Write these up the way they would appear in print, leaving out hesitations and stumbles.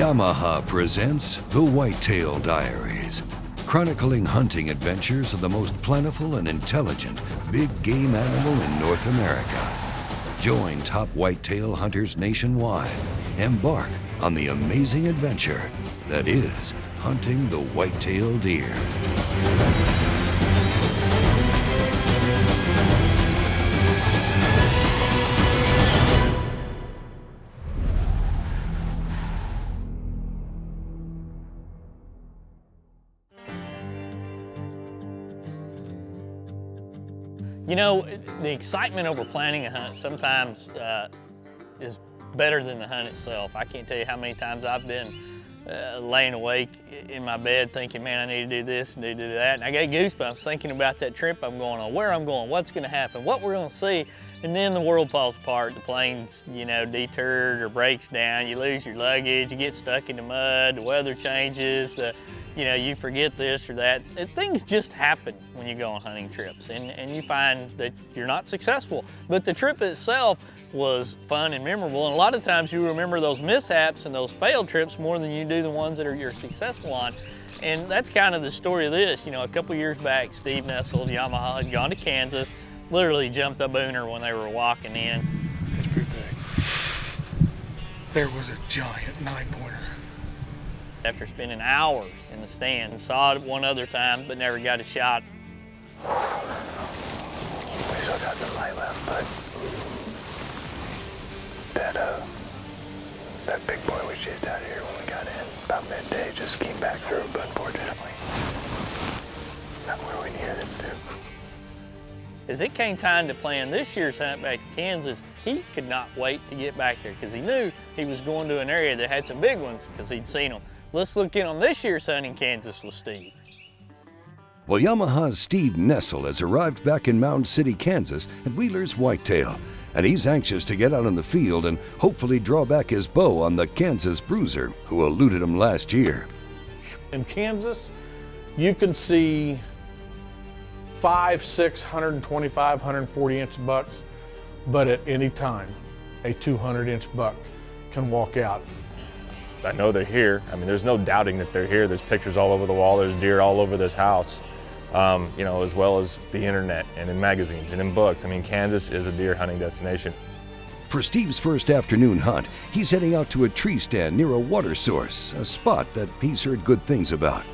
Yamaha presents the Whitetail Diaries, chronicling hunting adventures of the most plentiful and intelligent big game animal in North America. Join top whitetail hunters nationwide. Embark on the amazing adventure that is hunting the whitetail deer. You know, the excitement over planning a hunt sometimes is better than the hunt itself. I can't tell you how many times I've been laying awake in my bed thinking, man, I need to do this and need to do that. And I get goosebumps thinking about that trip I'm going on, where I'm going, what's gonna happen, what we're gonna see. And then the world falls apart. The plane's, you know, detoured or breaks down. You lose your luggage, you get stuck in the mud, the weather changes, you know, you forget this or that. Things just happen when you go on hunting trips, and you find that you're not successful. But the trip itself was fun and memorable, and a lot of times you remember those mishaps and those failed trips more than you do the ones that you're successful on. And that's kind of the story of this. You know, a couple years back, Steve Nessl of Yamaha had gone to Kansas, literally jumped a booner when they were walking in. It's pretty big. There was a giant 9-pointer. After spending hours in the stand, saw it one other time, but never got a shot. We still got some light left, but that big boy we chased out here when we got in about midday just came back through, but unfortunately, not where we needed it to. As it came time to plan this year's hunt back to Kansas, he could not wait to get back there because he knew he was going to an area that had some big ones because he'd seen them. Let's look in on this year's hunt in Kansas with Steve. Well, Yamaha's Steve Nessl has arrived back in Mound City, Kansas at Wheeler's Whitetail, and he's anxious to get out in the field and hopefully draw back his bow on the Kansas bruiser who eluded him last year. In Kansas, you can see 5, 6, 125, 140-inch bucks, but at any time, a 200-inch buck can walk out. I know they're here. I mean, there's no doubting that they're here. There's pictures all over the wall. There's deer all over this house, you know, as well as the internet and in magazines and in books. I mean, Kansas is a deer hunting destination. For Steve's first afternoon hunt, he's heading out to a tree stand near a water source, a spot that he's heard good things about.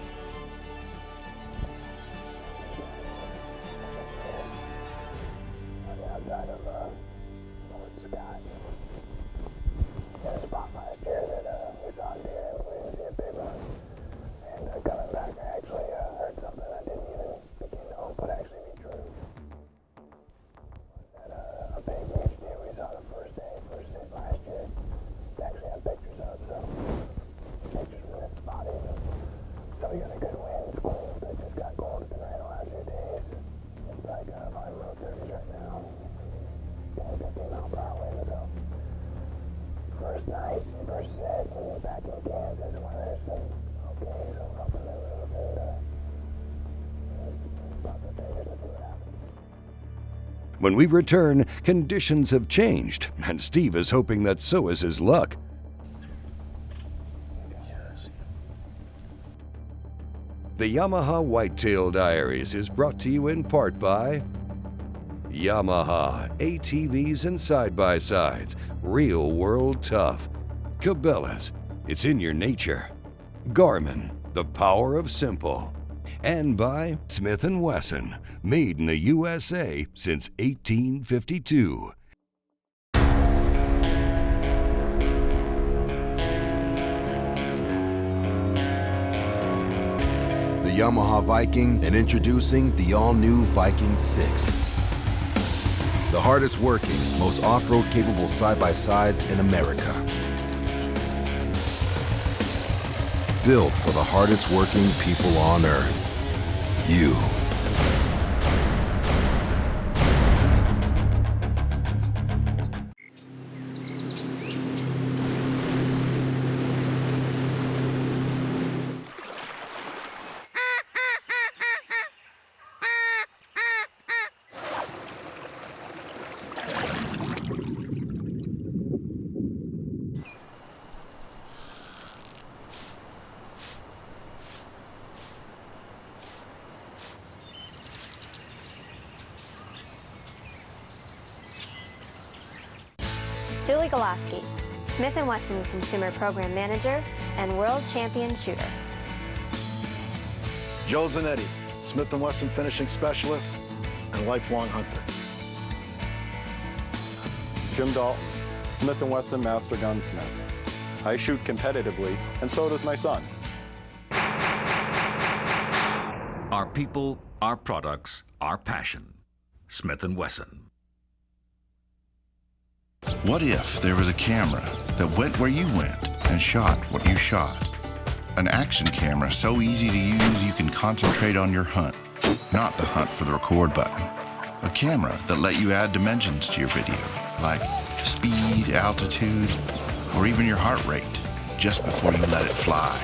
When we return, conditions have changed, and Steve is hoping that so is his luck. The Yamaha Whitetail Diaries is brought to you in part by Yamaha ATVs and side-by-sides, real world tough. Cabela's, it's in your nature. Garmin, the power of simple. And by Smith & Wesson, made in the USA since 1852. The Yamaha Viking, and introducing the all-new Viking 6. The hardest working, most off-road capable side-by-sides in America. Built for the hardest working people on earth. You. Julie Golaski, Smith & Wesson Consumer Program Manager and World Champion Shooter. Joe Zanetti, Smith & Wesson Finishing Specialist and lifelong hunter. Jim Dalton, Smith & Wesson Master Gunsmith. I shoot competitively, and so does my son. Our people, our products, our passion. Smith & Wesson. What if there was a camera that went where you went and shot what you shot? An action camera so easy to use you can concentrate on your hunt, not the hunt for the record button. A camera that let you add dimensions to your video, like speed, altitude, or even your heart rate, just before you let it fly.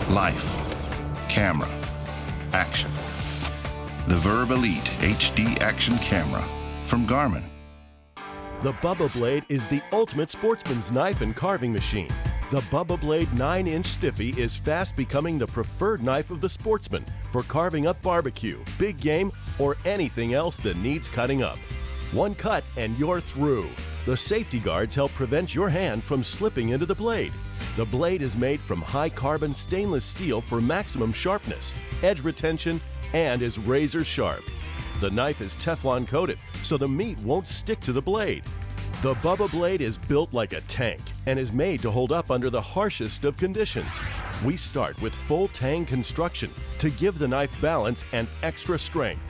Life, camera, action. The Verb Elite HD Action Camera from Garmin. The Bubba Blade is the ultimate sportsman's knife and carving machine. The Bubba Blade 9-inch Stiffy is fast becoming the preferred knife of the sportsman for carving up barbecue, big game, or anything else that needs cutting up. One cut and you're through. The safety guards help prevent your hand from slipping into the blade. The blade is made from high-carbon stainless steel for maximum sharpness, edge retention, and is razor sharp. The knife is Teflon coated, so the meat won't stick to the blade. The Bubba Blade is built like a tank and is made to hold up under the harshest of conditions. We start with full tang construction to give the knife balance and extra strength.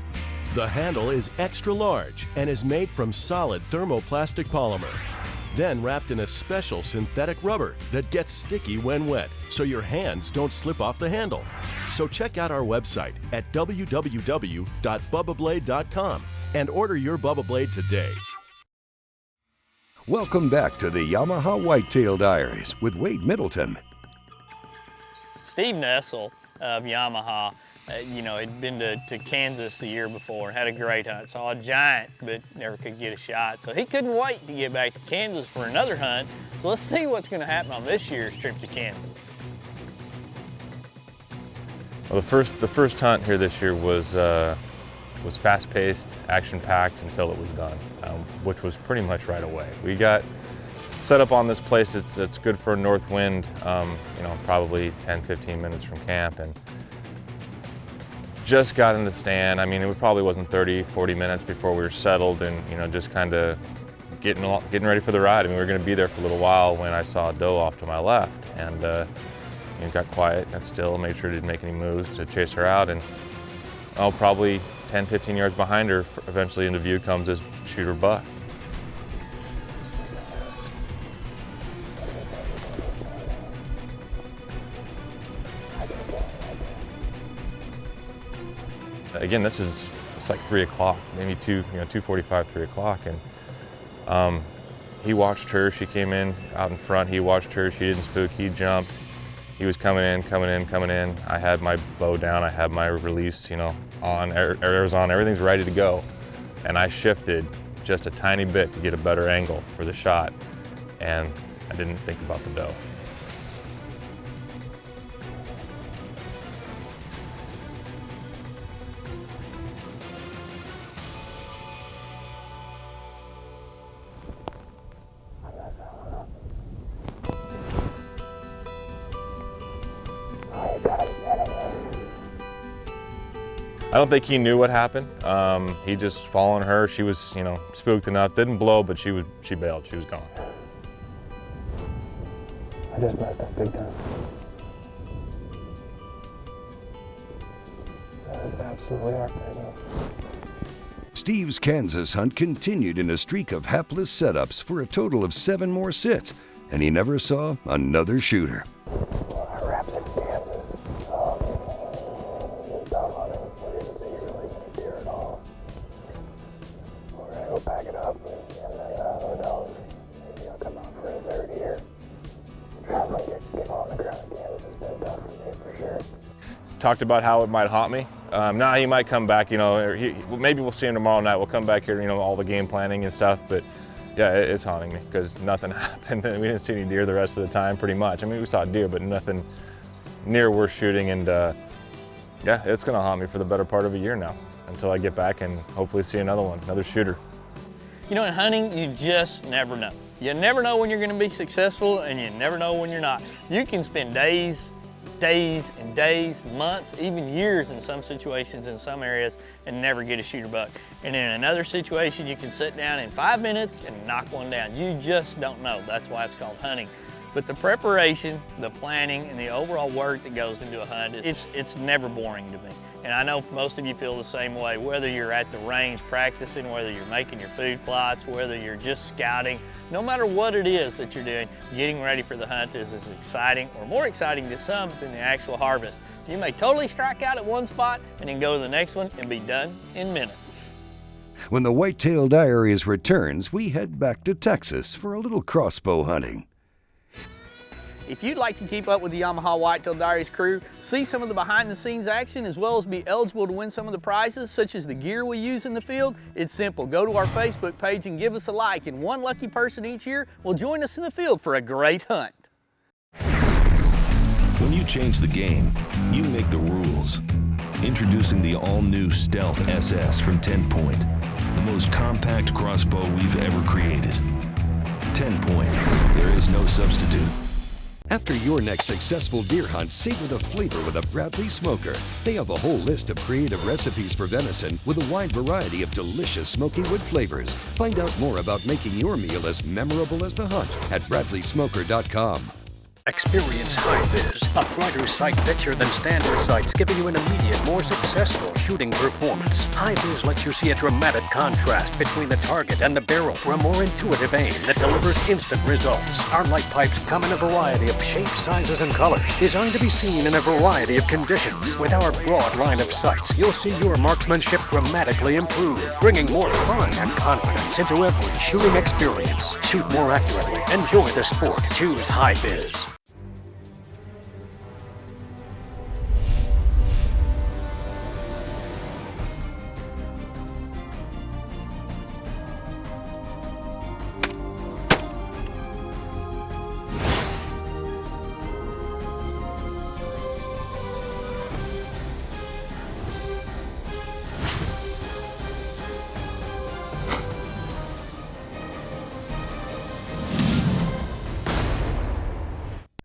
The handle is extra large and is made from solid thermoplastic polymer, then wrapped in a special synthetic rubber that gets sticky when wet, so your hands don't slip off the handle. So check out our website at www.bubbablade.com and order your Bubba Blade today. Welcome back to the Yamaha Whitetail Diaries with Wade Middleton. Steve Nessl of Yamaha, had been to Kansas the year before and had a great hunt. Saw a giant, but never could get a shot. So he couldn't wait to get back to Kansas for another hunt. So let's see what's going to happen on this year's trip to Kansas. Well, the first hunt here this year was fast-paced, action-packed until it was done, which was pretty much right away. We got set up on this place. It's good for a north wind, probably 10-15 minutes from camp, and just got in the stand. I mean, it probably wasn't 30-40 minutes before we were settled and just kind of getting ready for the ride. I mean, we were going to be there for a little while when I saw a doe off to my left, and got quiet, got still, made sure I didn't make any moves to chase her out, and probably 10-15 yards behind her, eventually into view comes this shooter buck. Again, it's like 3 o'clock, maybe 2:45, 3 o'clock, and he watched her. She came in out in front. He watched her. She didn't spook. He jumped. He was coming in. I had my bow down. I had my release, on, arrows on. Everything's ready to go, and I shifted just a tiny bit to get a better angle for the shot, and I didn't think about the doe. I don't think he knew what happened. He just following her. She was, spooked enough. Didn't blow, but she bailed. She was gone. I just messed up big time. That is absolutely heartbreaking. Steve's Kansas hunt continued in a streak of hapless setups for a total of 7 more sits, and he never saw another shooter. Our wraps in Kansas. Dog hunting. We didn't see really any deer at all. We're gonna go pack it up, and then who knows? Maybe I'll come out for a third here. Traveling get on the ground in Kansas has been tough for me for sure. Talked about how it might haunt me. He might come back, maybe we'll see him tomorrow night. We'll come back here, all the game planning and stuff, but yeah, it's haunting me because nothing happened. We didn't see any deer the rest of the time, pretty much. I mean, we saw deer, but nothing near worth shooting, and yeah, it's gonna haunt me for the better part of a year now until I get back and hopefully see another shooter. You know, in hunting, you just never know. You never know when you're gonna be successful, and you never know when you're not. You can spend days and days, months, even years in some situations in some areas and never get a shooter buck. And in another situation, you can sit down in 5 minutes and knock one down. You just don't know. That's why it's called hunting. But the preparation, the planning, and the overall work that goes into a hunt, it's never boring to me. And I know most of you feel the same way, whether you're at the range practicing, whether you're making your food plots, whether you're just scouting, no matter what it is that you're doing, getting ready for the hunt is as exciting or more exciting to some than the actual harvest. You may totally strike out at one spot and then go to the next one and be done in minutes. When the Whitetail Diaries returns, we head back to Texas for a little crossbow hunting. If you'd like to keep up with the Yamaha Whitetail Diaries crew, see some of the behind-the-scenes action, as well as be eligible to win some of the prizes, such as the gear we use in the field, it's simple. Go to our Facebook page and give us a like, and one lucky person each year will join us in the field for a great hunt. When you change the game, you make the rules. Introducing the all-new Stealth SS from 10 Point, the most compact crossbow we've ever created. 10 Point, there is no substitute. After your next successful deer hunt, savor the flavor with a Bradley Smoker. They have a whole list of creative recipes for venison with a wide variety of delicious smoky wood flavors. Find out more about making your meal as memorable as the hunt at BradleySmoker.com. Experience High-Vis, a brighter sight picture than standard sights, giving you an immediate, more successful shooting performance. High-Vis lets you see a dramatic contrast between the target and the barrel for a more intuitive aim that delivers instant results. Our light pipes come in a variety of shapes, sizes, and colors, designed to be seen in a variety of conditions. With our broad line of sights, you'll see your marksmanship dramatically improve, bringing more fun and confidence into every shooting experience. Shoot more accurately. Enjoy the sport. Choose High-Vis.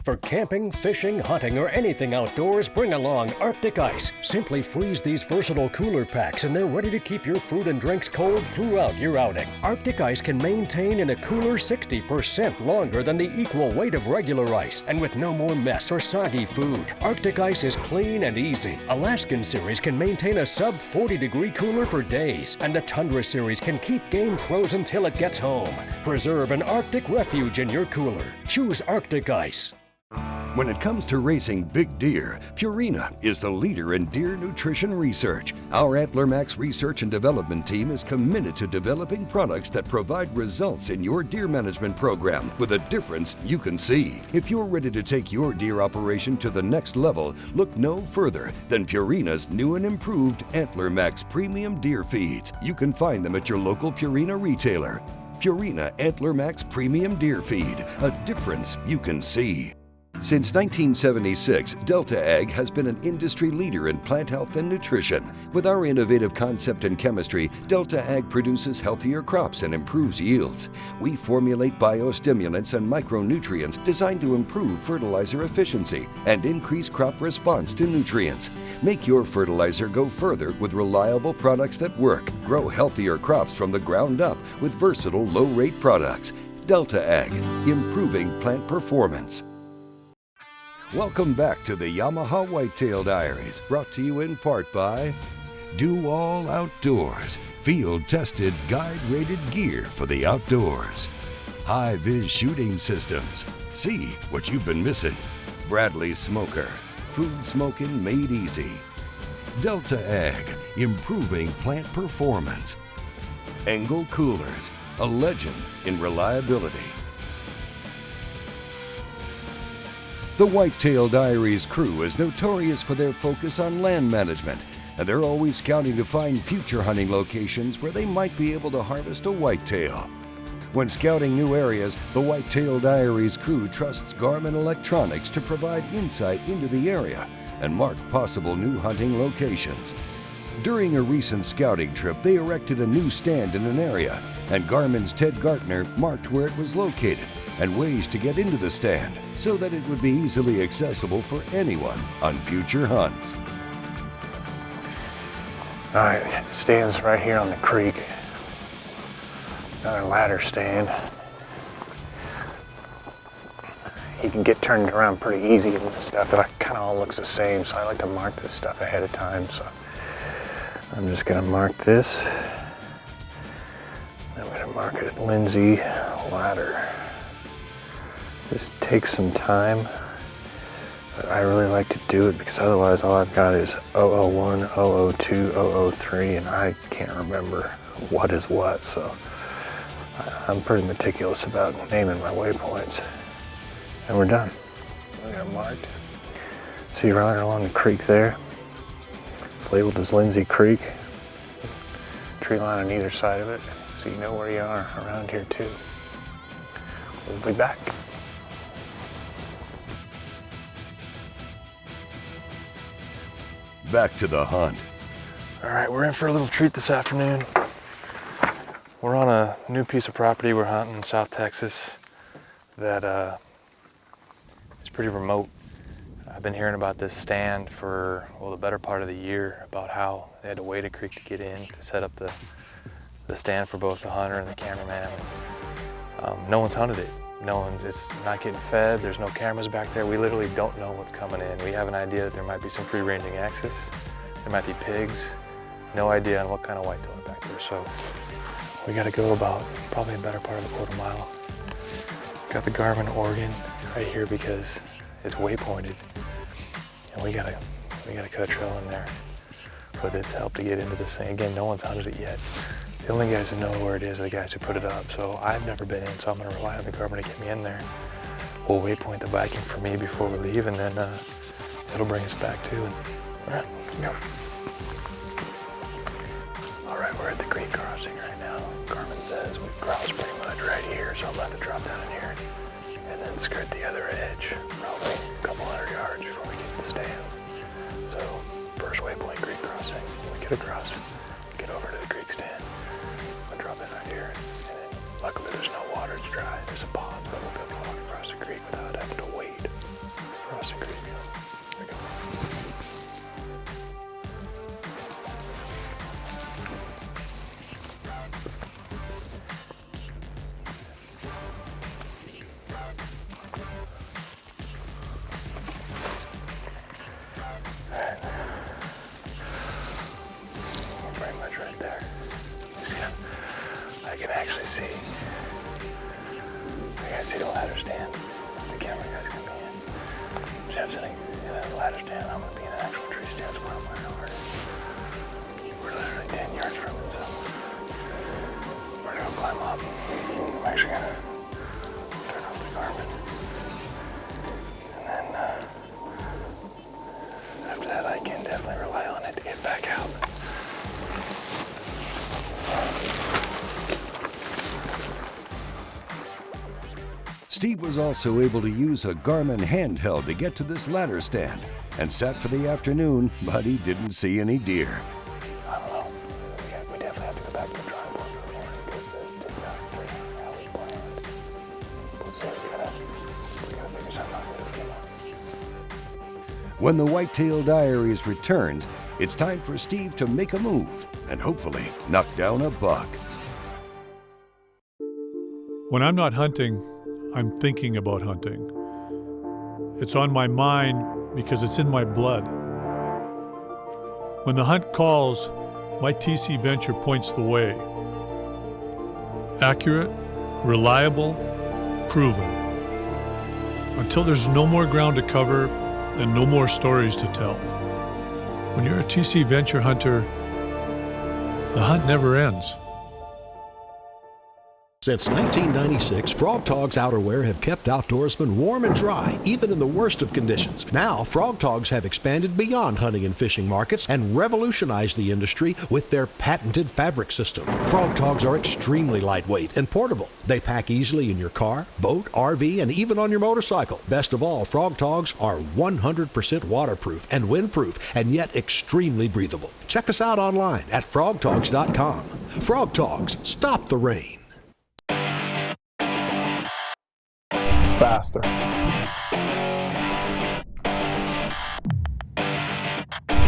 For camping, fishing, hunting, or anything outdoors, bring along Arctic Ice. Simply freeze these versatile cooler packs and they're ready to keep your food and drinks cold throughout your outing. Arctic Ice can maintain in a cooler 60% longer than the equal weight of regular ice, and with no more mess or soggy food. Arctic Ice is clean and easy. Alaskan Series can maintain a sub 40-degree cooler for days, and the Tundra Series can keep game frozen till it gets home. Preserve an Arctic refuge in your cooler. Choose Arctic Ice. When it comes to raising big deer, Purina is the leader in deer nutrition research. Our Antler Max research and development team is committed to developing products that provide results in your deer management program with a difference you can see. If you're ready to take your deer operation to the next level, look no further than Purina's new and improved Antler Max premium deer feeds. You can find them at your local Purina retailer. Purina Antler Max premium deer feed, a difference you can see. Since 1976, Delta Ag has been an industry leader in plant health and nutrition. With our innovative concept and chemistry, Delta Ag produces healthier crops and improves yields. We formulate biostimulants and micronutrients designed to improve fertilizer efficiency and increase crop response to nutrients. Make your fertilizer go further with reliable products that work. Grow healthier crops from the ground up with versatile low-rate products. Delta Ag, improving plant performance. Welcome back to the Yamaha Whitetail Diaries, brought to you in part by Do All Outdoors, field-tested, guide-rated gear for the outdoors. High-Vis Shooting Systems, see what you've been missing. Bradley Smoker, food smoking made easy. Delta Ag, improving plant performance. Engel Coolers, a legend in reliability. The Whitetail Diaries crew is notorious for their focus on land management, and they're always scouting to find future hunting locations where they might be able to harvest a whitetail. When scouting new areas, the Whitetail Diaries crew trusts Garmin Electronics to provide insight into the area and mark possible new hunting locations. During a recent scouting trip, they erected a new stand in an area and Garmin's Ted Gartner marked where it was located and ways to get into the stand so that it would be easily accessible for anyone on future hunts. All right, stands right here on the creek. Another ladder stand. You can get turned around pretty easy and stuff. It kind of all looks the same, so I like to mark this stuff ahead of time. So I'm just gonna mark this. I'm gonna mark it Lindsay ladder. This takes some time, but I really like to do it because otherwise all I've got is 001, 002, 003, and I can't remember what is what, so I'm pretty meticulous about naming my waypoints. And we're done. We got marked. See right along the creek there. It's labeled as Lindsay Creek. Tree line on either side of it, so you know where you are around here too. We'll be back. Back to the hunt. All right, we're in for a little treat this afternoon. We're on a new piece of property we're hunting in South Texas that is pretty remote. I've been hearing about this stand for, well, the better part of the year, about how they had to wade a creek to get in to set up the stand for both the hunter and the cameraman. No one's hunted it. It's not getting fed. There's no cameras back there. We literally don't know what's coming in. We have an idea that there might be some free-ranging axis. There might be pigs. No idea on what kind of whitetail are back there. So we got to go about probably a better part of a quarter mile. Got the Garmin Oregon right here because it's waypointed, and we gotta cut a trail in there with its help to get into this thing. Again, no one's hunted it yet. The only guys who know where it is are the guys who put it up. So I've never been in, so I'm gonna rely on the Garmin to get me in there. We'll waypoint the Viking for me before we leave, and then it'll bring us back too. And, all right, go. All right, we're at the creek crossing right now. Garmin says we've crossed pretty much right here, so I'm about to drop down here and then skirt the other edge, probably a couple hundred yards before we get to the stand. So first waypoint, creek crossing. When we get across, get over to the creek stand. I'll drop in right here, and then luckily there's no water, it's dry. There's a pond, but we'll be able to walk across the creek without having to wade across the creek. There we go. See. I gotta see the ladder stand. The camera guy's gonna be in. Jeff's sitting in the ladder stand. I'm gonna be in an actual tree stand somewhere on my yard. We're literally 10 yards from it, so we're gonna climb up. I'm actually gonna turn off the Garmin. And then after that, I can definitely rely on it to get back out. Steve was also able to use a Garmin handheld to get to this ladder stand and sat for the afternoon, but he didn't see any deer. I don't know. We definitely have to go back to the drawing board for the morning because this did not turn out how we planned. We'll see. We gotta figure something out with it. When the Whitetail Diaries returns, it's time for Steve to make a move and hopefully knock down a buck. When I'm not hunting, I'm thinking about hunting. It's on my mind because it's in my blood. When the hunt calls, my TC Venture points the way. Accurate, reliable, proven. Until there's no more ground to cover and no more stories to tell. When you're a TC Venture hunter, the hunt never ends. Since 1996, Frog Togs outerwear have kept outdoorsmen warm and dry, even in the worst of conditions. Now, Frog Togs have expanded beyond hunting and fishing markets and revolutionized the industry with their patented fabric system. Frog Togs are extremely lightweight and portable. They pack easily in your car, boat, RV, and even on your motorcycle. Best of all, Frog Togs are 100% waterproof and windproof, and yet extremely breathable. Check us out online at frogtogs.com. Frog Togs, stop the rain. Faster.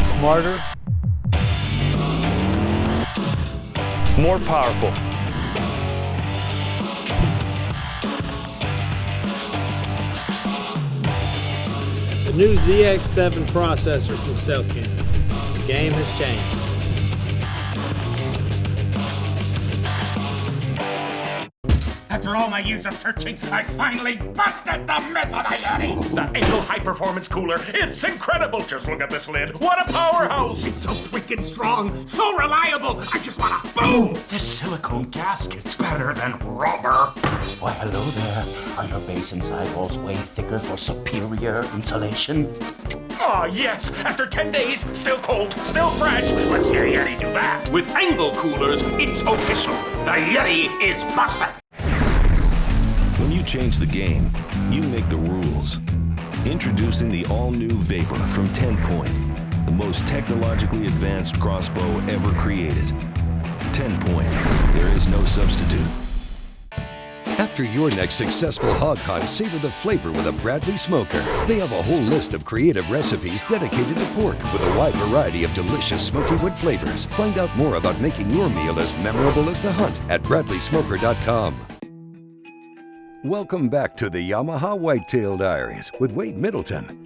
Smarter. More powerful. The new ZX7 processor from Stealth Cam. The game has changed. After all my years of searching, I finally busted the myth of the Yeti! The Angle High Performance Cooler, it's incredible! Just look at this lid, what a powerhouse! It's so freaking strong, so reliable, I just wanna boom! This silicone gasket's better than rubber! Why, hello there. Are your base and sidewalls way thicker for superior insulation? Oh, yes! After 10 days, still cold, still fresh. Let's see a Yeti do that. With Angle Coolers, it's official. The Yeti is busted. When you change the game, you make the rules. Introducing the all-new Vapor from 10 Point, the most technologically advanced crossbow ever created. 10 Point, there is no substitute. After your next successful hog hunt, savor the flavor with a Bradley Smoker. They have a whole list of creative recipes dedicated to pork with a wide variety of delicious smoky wood flavors. Find out more about making your meal as memorable as the hunt at BradleySmoker.com. Welcome back to the Yamaha Whitetail Diaries with Wade Middleton.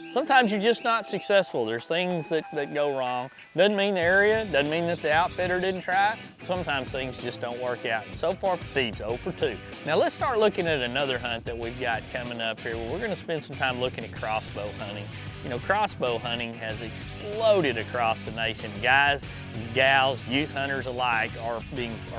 Sometimes you're just not successful. There's things that go wrong. Doesn't mean the area, doesn't mean that the outfitter didn't try. Sometimes things just don't work out. And so far, Steve's 0 for 2. Now let's start looking at another hunt that we've got coming up here. We're gonna spend some time looking at crossbow hunting. You know, crossbow hunting has exploded across the nation. Guys, gals, youth hunters alike are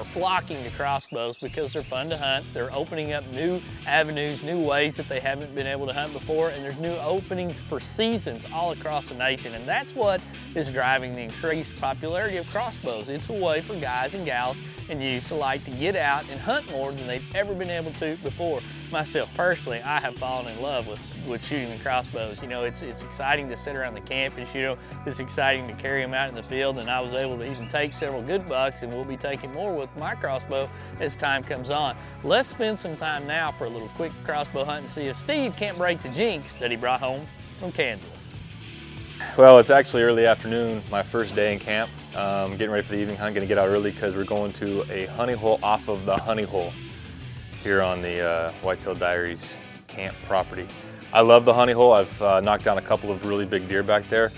flocking to crossbows because they're fun to hunt. They're opening up new avenues, new ways that they haven't been able to hunt before, and there's new openings for seasons all across the nation, and that's what is driving the increased popularity of crossbows. It's a way for guys and gals and youths alike to get out and hunt more than they've ever been able to before. Myself personally, I have fallen in love with shooting the crossbows. You know, it's exciting to sit around the camp and shoot them. It's exciting to carry them out in the field, and I was able to even take several good bucks, and we'll be taking more with my crossbow as time comes on. Let's spend some time now for a little quick crossbow hunt and see if Steve can't break the jinx that he brought home from Kansas. Well, it's actually early afternoon, my first day in camp. Getting ready for the evening hunt, gonna get out early because we're going to a honey hole off of the honey hole here on the Whitetail Diaries camp property. I love the honey hole. I've knocked down a couple of really big deer back there,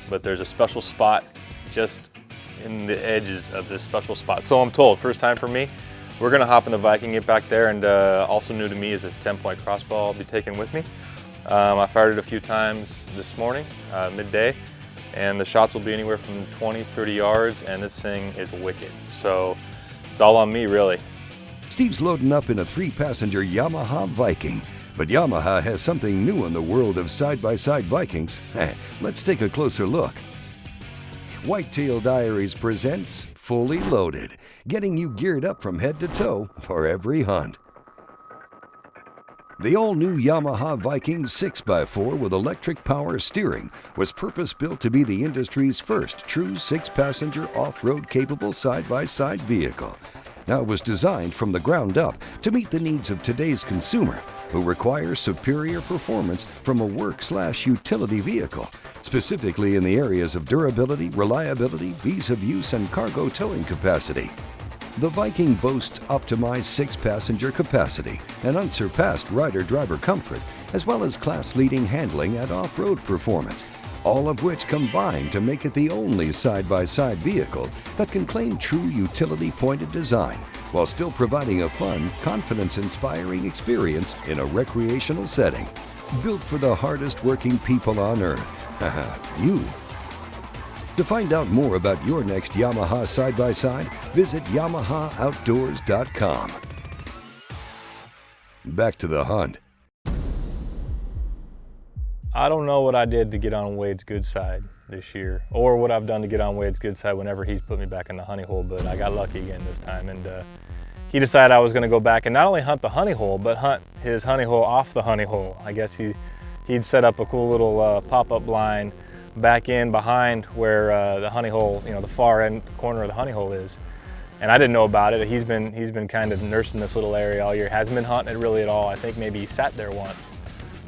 but there's a special spot just in the edges of this special spot. So I'm told, first time for me. We're gonna hop in the Viking, get back there, and also new to me is this 10-point crossbow I'll be taking with me. I fired it a few times this morning, midday, and the shots will be anywhere from 20, 30 yards, and this thing is wicked. So it's all on me, really. Steve's loading up in a 3-passenger Yamaha Viking, but Yamaha has something new in the world of side-by-side Vikings. Let's take a closer look. Whitetail Diaries presents Fully Loaded, getting you geared up from head to toe for every hunt. The all-new Yamaha Viking 6x4 with electric power steering was purpose-built to be the industry's first true 6-passenger off-road capable side-by-side vehicle. Now, it was designed from the ground up to meet the needs of today's consumer who requires superior performance from a work/utility vehicle, specifically in the areas of durability, reliability, ease of use, and cargo towing capacity. The Viking boasts optimized 6-passenger capacity and unsurpassed rider-driver comfort, as well as class-leading handling and off-road performance, all of which combine to make it the only side-by-side vehicle that can claim true utility-pointed design while still providing a fun, confidence-inspiring experience in a recreational setting. Built for the hardest-working people on Earth. You. To find out more about your next Yamaha side-by-side, visit YamahaOutdoors.com. Back to the hunt. I don't know what I did to get on Wade's good side this year, or what I've done to get on Wade's good side whenever he's put me back in the honey hole, but I got lucky again this time, and he decided I was gonna go back and not only hunt the honey hole, but hunt his honey hole off the honey hole. I guess he'd set up a cool little pop-up blind back in behind where the honey hole, you know, the far end corner of the honey hole is. And I didn't know about it. He's been kind of nursing this little area all year. Hasn't been hunting it really at all. I think maybe he sat there once.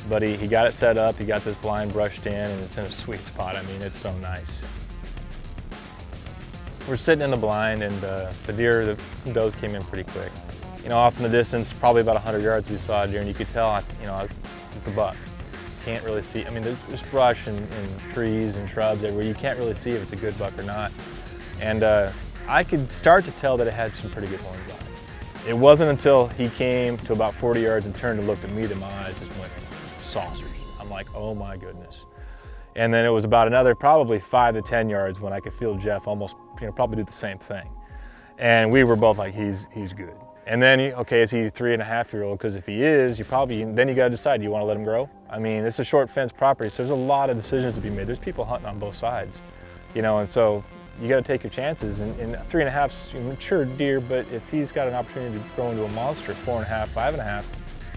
But he got it set up, he got this blind brushed in, and it's in a sweet spot. I mean, it's so nice. We're sitting in the blind, and some does came in pretty quick. You know, off in the distance, probably about 100 yards, we saw a deer, and you could tell, you know, it's a buck. Can't really see. I mean, there's brush and trees and shrubs everywhere. You can't really see if it's a good buck or not. And I could start to tell that it had some pretty good horns on it. It wasn't until he came to about 40 yards and turned and looked at me that my eyes just went saucers. I'm like, oh my goodness. And then it was about another probably 5 to 10 yards when I could feel Jeff almost, you know, probably do the same thing. And we were both like, he's good. And then, okay, is he a 3.5-year-old? Because if he is, then you got to decide, do you want to let him grow? I mean, it's a short fence property, so there's a lot of decisions to be made. There's people hunting on both sides, you know, and so you got to take your chances. And 3.5's a mature deer, but if he's got an opportunity to grow into a monster, 4.5, 5.5,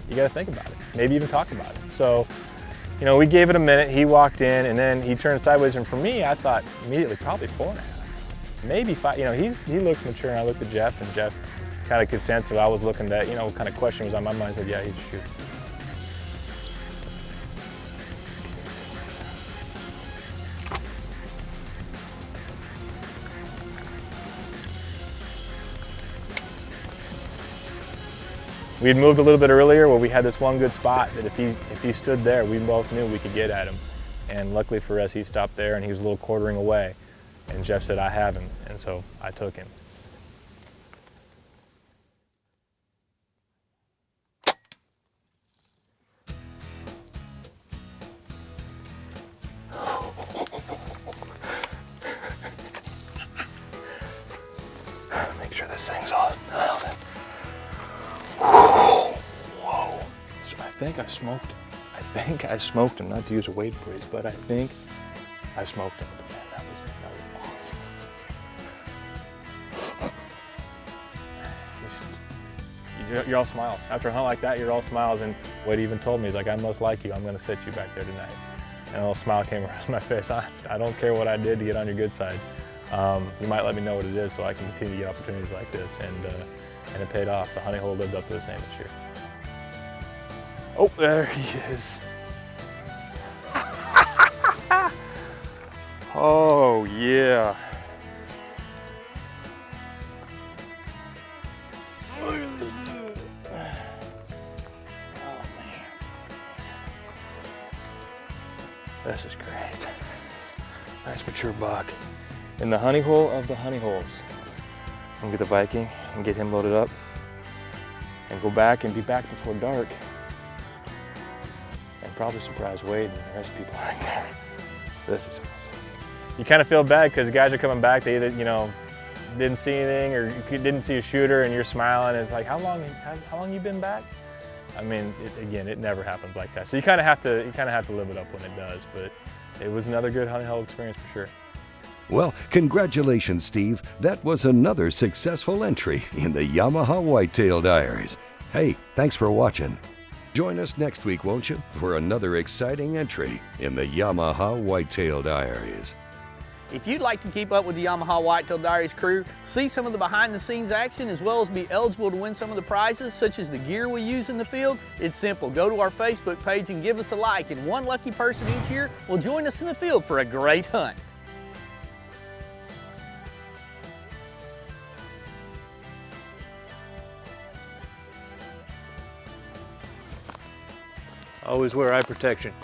you got to think about it. Maybe even talk about it. So, you know, we gave it a minute. He walked in, and then he turned sideways, and for me, I thought immediately probably 4.5, maybe 5. You know, he looks mature, and I looked at Jeff, and Jeff kind of could sense that I was looking at, you know, what kind of question was on my mind. I said, yeah, he's a shooter. We had moved a little bit earlier where we had this one good spot that if he stood there, we both knew we could get at him. And luckily for us, he stopped there and he was a little quartering away. And Jeff said, I have him, and so I took him. Make sure this thing's all dialed in. Whoa. So I think I smoked him, not to use a weight phrase, but I think I smoked him. Man, that was awesome. You're all smiles. After a hunt like that, you're all smiles. And Wade even told me, he's like, I must like you. I'm going to sit you back there tonight. And a little smile came across my face. I don't care what I did to get on your good side. You might let me know what it is so I can continue to get opportunities like this. And it paid off. The honey hole lived up to his name this year. Oh, there he is. Oh, yeah. Look at this dude. Oh, man. This is great. Nice mature buck. In the honey hole of the honey holes. I'm gonna get the Viking and get him loaded up and go back and be back before dark and probably surprise Wade and the rest of the people right there. This is awesome. You kind of feel bad because guys are coming back, they either, you know, didn't see anything or you didn't see a shooter and you're smiling. It's like, how long you been back? I mean, again, it never happens like that. So you kind of have to live it up when it does. But it was another good honey hole experience for sure. Well, congratulations, Steve. That was another successful entry in the Yamaha Whitetail Diaries. Hey, thanks for watching. Join us next week, won't you, for another exciting entry in the Yamaha Whitetail Diaries. If you'd like to keep up with the Yamaha Whitetail Diaries crew, see some of the behind-the-scenes action, as well as be eligible to win some of the prizes, such as the gear we use in the field, it's simple. Go to our Facebook page and give us a like, and one lucky person each year will join us in the field for a great hunt. Always wear eye protection.